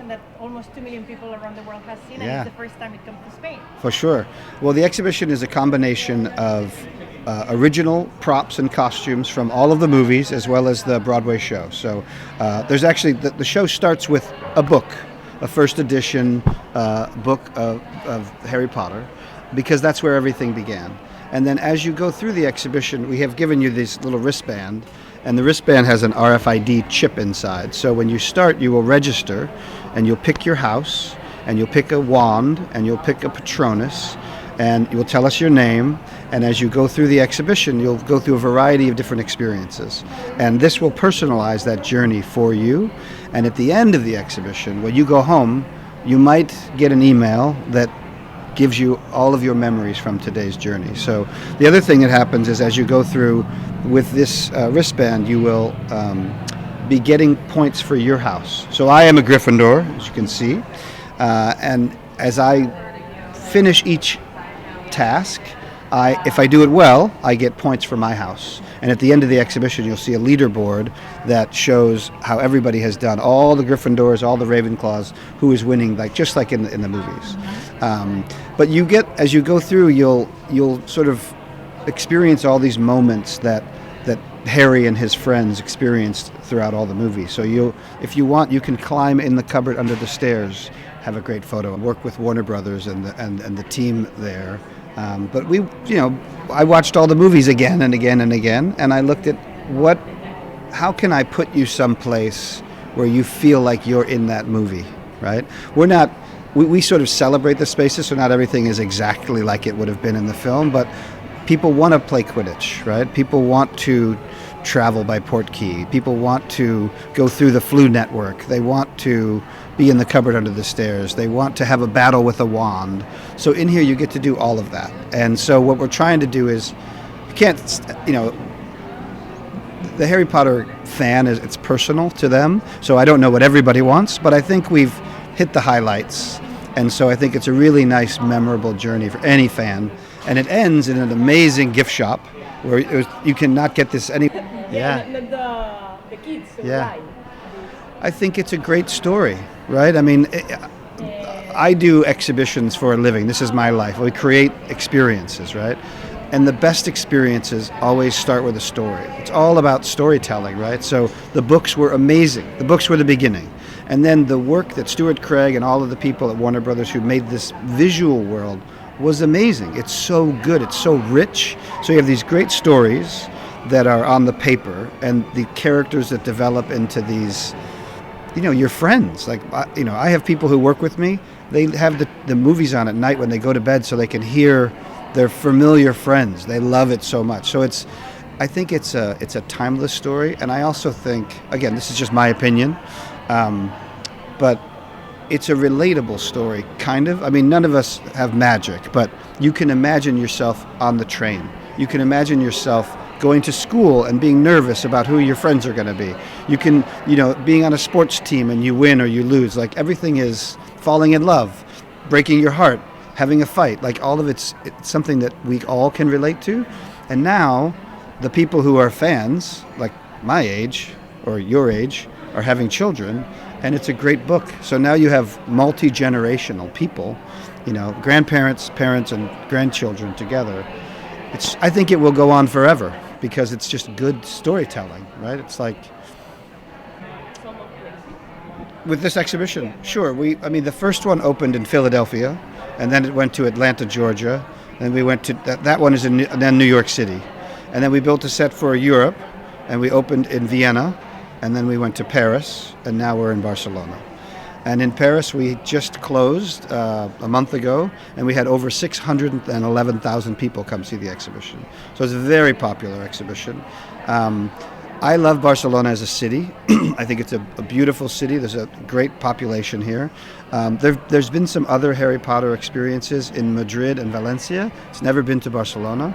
that almost 2 million people around the world has seen, and Yeah. it's the first time it comes to Spain. For sure. Well, the exhibition is a combination of original props and costumes from all of the movies as well as the Broadway show. So there's actually, the show starts with a book, a first edition book of Harry Potter, because that's where everything began. And then as you go through the exhibition, we have given you this little wristband, and the wristband has an RFID chip inside. So when you start, you will register, and you'll pick your house, and you'll pick a wand, and you'll pick a Patronus, and you'll tell us your name. And as you go through the exhibition, you'll go through a variety of different experiences. And this will personalize that journey for you. And at the end of the exhibition, when you go home, you might get an email that gives you all of your memories from today's journey. So the other thing that happens is as you go through with this wristband, you will be getting points for your house. So I am a Gryffindor, as you can see. And as I finish each task, if I do it well, I get points for my house. And at the end of the exhibition, you'll see a leaderboard that shows how everybody has done. All the Gryffindors, all the Ravenclaws, who is winning, just like in the movies. But you get, as you go through, you'll sort of experience all these moments that Harry and his friends experienced throughout all the movies. So if you want, you can climb in the cupboard under the stairs, have a great photo, and work with Warner Brothers and the team there. But I watched all the movies again and again and again, and I looked at how can I put you someplace where you feel like you're in that movie, right? We sort of celebrate the spaces, so not everything is exactly like it would have been in the film, but people want to play Quidditch, right? People want to travel by Portkey. People want to go through the Flu Network. They want to be in the cupboard under the stairs. They want to have a battle with a wand. So in here you get to do all of that. And so what we're trying to do is, the Harry Potter fan, it's personal to them. So I don't know what everybody wants, but I think we've hit the highlights. And so I think it's a really nice, memorable journey for any fan. And it ends in an amazing gift shop where you cannot get this any. Yeah. The kids. Yeah. I think it's a great story, right? I mean, I do exhibitions for a living. This is my life. We create experiences, right? And the best experiences always start with a story. It's all about storytelling, right? So the books were amazing. The books were the beginning. And then the work that Stuart Craig and all of the people at Warner Brothers who made this visual world was amazing. It's so good. It's so rich. So you have these great stories that are on the paper and the characters that develop into these, your friends. Like, I have people who work with me. They have the movies on at night when they go to bed so they can hear their familiar friends. They love it so much. So I think it's a timeless story. And I also think, again, this is just my opinion, but it's a relatable story, kind of. I mean, none of us have magic, but you can imagine yourself on the train. You can imagine yourself going to school and being nervous about who your friends are going to be. You can, being on a sports team and you win or you lose. Like, everything is falling in love, breaking your heart, having a fight. Like, all of it's something that we all can relate to. And now, the people who are fans, like my age or your age, are having children. And it's a great book. So now you have multi-generational people, grandparents, parents, and grandchildren together. I think it will go on forever because it's just good storytelling, right? It's like with this exhibition, sure. The first one opened in Philadelphia, and then it went to Atlanta, Georgia, and we went to that one is in then New York City, and then we built a set for Europe, and we opened in Vienna. And then we went to Paris, and now we're in Barcelona. And in Paris, we just closed a month ago, and we had over 611,000 people come see the exhibition. So it's a very popular exhibition. I love Barcelona as a city. I think it's a beautiful city. There's a great population here. There's been some other Harry Potter experiences in Madrid and Valencia. It's never been to Barcelona.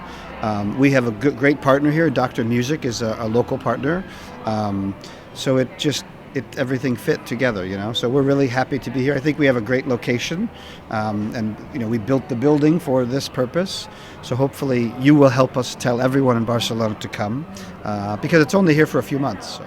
We have a great partner here. Dr. Music is a local partner. So everything fit together, So we're really happy to be here. I think we have a great location, and we built the building for this purpose. So hopefully you will help us tell everyone in Barcelona to come, because it's only here for a few months. So.